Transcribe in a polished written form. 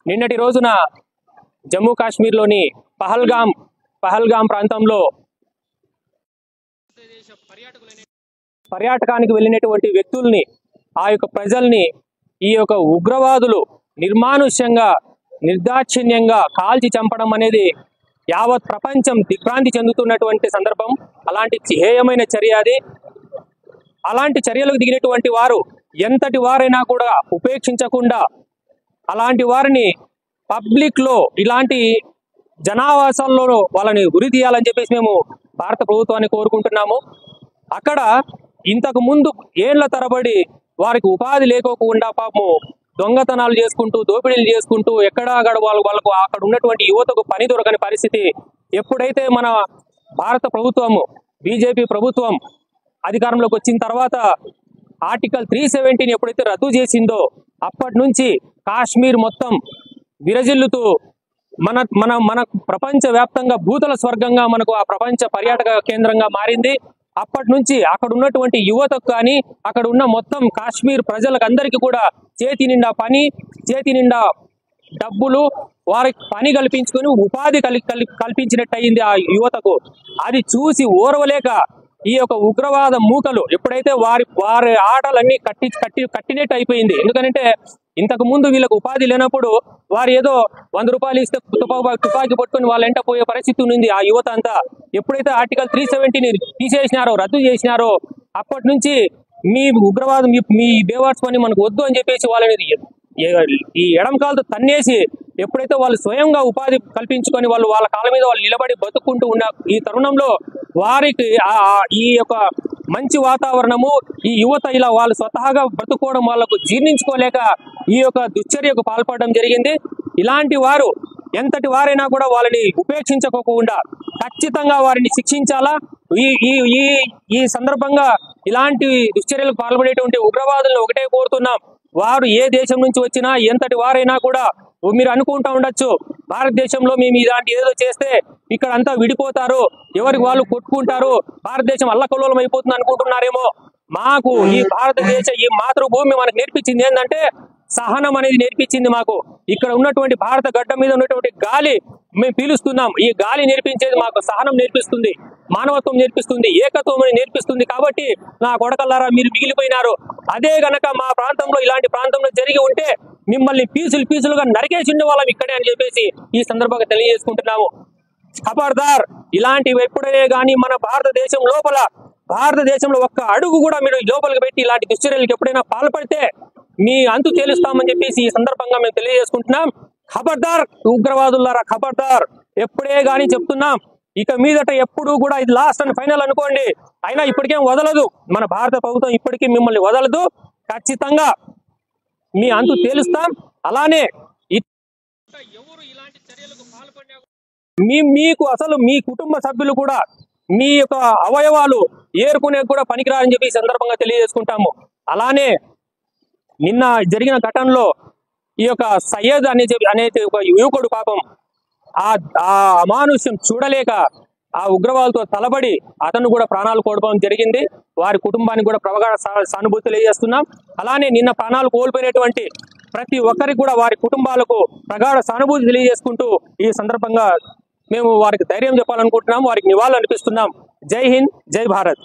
నిన్నటి రోజున జమ్మూ కాశ్మీర్లోని పహల్గాం ప్రాంతంలో పర్యాటకానికి వెళ్ళినటువంటి వ్యక్తుల్ని, ఆ యొక్క ప్రజల్ని ఈ యొక్క ఉగ్రవాదులు నిర్మానుష్యంగా, నిర్దాక్షిణ్యంగా కాల్చి చంపడం అనేది యావత్ ప్రపంచం దిగ్భ్రాంతి చెందుతున్నటువంటి సందర్భం. అలాంటి హేయమైన చర్య అది. అలాంటి చర్యలకు దిగినటువంటి వారు ఎంతటి వారైనా కూడా ఉపేక్షించకుండా అలాంటి వారిని పబ్లిక్ లో, ఇలాంటి జనావాసాల్లో వాళ్ళని ఉరి తీయాలని చెప్పేసి మేము భారత ప్రభుత్వాన్ని కోరుకుంటున్నాము. అక్కడ ఇంతకు ముందు ఏళ్ల తరబడి వారికి ఉపాధి లేకోకుండా పాపము దొంగతనాలు చేసుకుంటూ, దోపిడీలు చేసుకుంటూ ఎక్కడాగడ వాళ్ళకు అక్కడ ఉన్నటువంటి యువతకు పని దొరకని పరిస్థితి. ఎప్పుడైతే మన భారత ప్రభుత్వము, బీజేపీ ప్రభుత్వం అధికారంలోకి వచ్చిన తర్వాత ఆర్టికల్ 370 ఎప్పుడైతే రద్దు చేసిందో అప్పటి నుంచి కాశ్మీర్ మొత్తం విరజిల్లుతూ మన మన మన ప్రపంచ వ్యాప్తంగా భూతల స్వర్గంగా మనకు ఆ ప్రపంచ పర్యాటక కేంద్రంగా మారింది. అప్పటి నుంచి అక్కడ ఉన్నటువంటి యువతకు కానీ, అక్కడ ఉన్న మొత్తం కాశ్మీర్ ప్రజలకు అందరికీ కూడా చేతి నిండా పని, చేతి నిండా డబ్బులు, వారికి పని కల్పించుకొని ఉపాధి కల్పించినట్టు అయింది ఆ యువతకు. అది చూసి ఓర్వలేక ఈ యొక్క ఉగ్రవాద మూకలు ఎప్పుడైతే వారి ఆటలన్నీ కట్టినట్టు అయిపోయింది. ఎందుకంటే ఇంతకు ముందు వీళ్ళకు ఉపాధి లేనప్పుడు వారు ఏదో 100 రూపాయలు ఇస్తే తుపాకీ పట్టుకొని వాళ్ళ వెంట పోయే పరిస్థితి ఉంది ఆ యువత అంతా. ఎప్పుడైతే ఆర్టికల్ 370 తీసేసినారో, రద్దు చేసినారో, అప్పటి నుంచి మీ ఉగ్రవాదం, మీ బేవార్స్ పని మనకు వద్దు అని చెప్పేసి వాళ్ళని ఈ ఎడం కాలతో తన్నేసి, ఎప్పుడైతే వాళ్ళు స్వయంగా ఉపాధి కల్పించుకొని వాళ్ళ కాళ్ళ మీద వాళ్ళు నిలబడి బతుక్కుంటూ ఉన్న ఈ తరుణంలో వారికి ఈ యొక్క మంచి వాతావరణము, ఈ యువత ఇలా వాళ్ళు స్వతహాగా బ్రతుకోవడం వాళ్ళకు జీర్ణించుకోలేక ఈ యొక్క దుశ్చర్యకు పాల్పడడం జరిగింది. ఇలాంటి వారు ఎంతటి వారైనా కూడా వాళ్ళని ఉపేక్షించకోకుండా ఖచ్చితంగా వారిని శిక్షించాలా. ఈ సందర్భంగా ఇలాంటి దుశ్చర్యలకు పాల్పడేటువంటి ఉగ్రవాదులను ఒకటే కోరుతున్నాం. వారు ఏ దేశం నుంచి వచ్చినా, ఎంతటి వారైనా కూడా, మీరు అనుకుంటా ఉండొచ్చు భారతదేశంలో మేము ఇలాంటి ఏదో చేస్తే ఇక్కడ అంతా విడిపోతారు, ఎవరికి వాళ్ళు కొట్టుకుంటారు, భారతదేశం అల్లకల్లోలం అయిపోతుంది అనుకుంటున్నారేమో. మాకు ఈ భారతదేశ ఈ మాతృభూమి మనకు నేర్పించింది ఏంటంటే సహనం అనేది నేర్పించింది మాకు. ఇక్కడ ఉన్నటువంటి భారత గడ్డ మీద ఉన్నటువంటి గాలి మేము పీలుస్తున్నాం. ఈ గాలి నేర్పించేది మాకు సహనం నేర్పిస్తుంది, మానవత్వం నేర్పిస్తుంది, ఏకత్వం నేర్పిస్తుంది. కాబట్టి నా కొడకల్లారా మీరు మిగిలిపోయినారు. అదే గనక మా ప్రాంతంలో, ఇలాంటి ప్రాంతంలో జరిగి ఉంటే మిమ్మల్ని పీసులుగా నరికేసి ఉండేవాళ్ళం ఇక్కడే అని చెప్పేసి ఈ సందర్భంగా తెలియజేసుకుంటున్నాము. ఖబర్దార్, ఇలాంటివి ఎప్పుడైనా కానీ మన భారతదేశంలో ఒక్క అడుగు కూడా మీరు లోపలికి పెట్టి ఇలాంటి దుశ్చర్యలకు ఎప్పుడైనా పాల్పడితే మీ అంతు తేలుస్తామని చెప్పేసి ఈ సందర్భంగా మేము తెలియజేసుకుంటున్నాం. ఖబర్దార్ ఉగ్రవాదులారా, ఖబర్దార్. ఎప్పుడే గానీ చెప్తున్నాం, ఇక మీదట ఎప్పుడు కూడా ఇది లాస్ట్ అండ్ ఫైనల్ అనుకోండి. అయినా ఇప్పటికేం వదలదు మన భారత ప్రభుత్వం, ఇప్పటికీ మిమ్మల్ని వదలదు. ఖచ్చితంగా మీ అంతు తేలుస్తాం. అలానే ఎవరు ఇలాంటి చర్యలకు పాల్పడినా మీకు అసలు మీ కుటుంబ సభ్యులు కూడా మీ యొక్క అవయవాలు ఏరుకునే కూడా పనికిరారని చెప్పి ఈ సందర్భంగా తెలియజేసుకుంటాము. అలానే నిన్న జరిగిన ఘటనలో ఈ యొక్క సయ్యద్ అనే ఒక యువకుడు పాపం ఆ అమానుష్యం చూడలేక ఆ ఉగ్రవాదులతో తలబడి అతను కూడా ప్రాణాలు కోల్పోవడం జరిగింది. వారి కుటుంబానికి కూడా ప్రగాఢ సానుభూతి తెలియజేస్తున్నాం. అలానే నిన్న ప్రాణాలు కోల్పోయినటువంటి ప్రతి ఒక్కరికి కూడా వారి కుటుంబాలకు ప్రగాఢ సానుభూతి తెలియజేసుకుంటూ ఈ సందర్భంగా మేము వారికి ధైర్యం చెప్పాలనుకుంటున్నాం, వారికి నివాళులు అర్పిస్తున్నాం. జై హింద్, జై భారత్.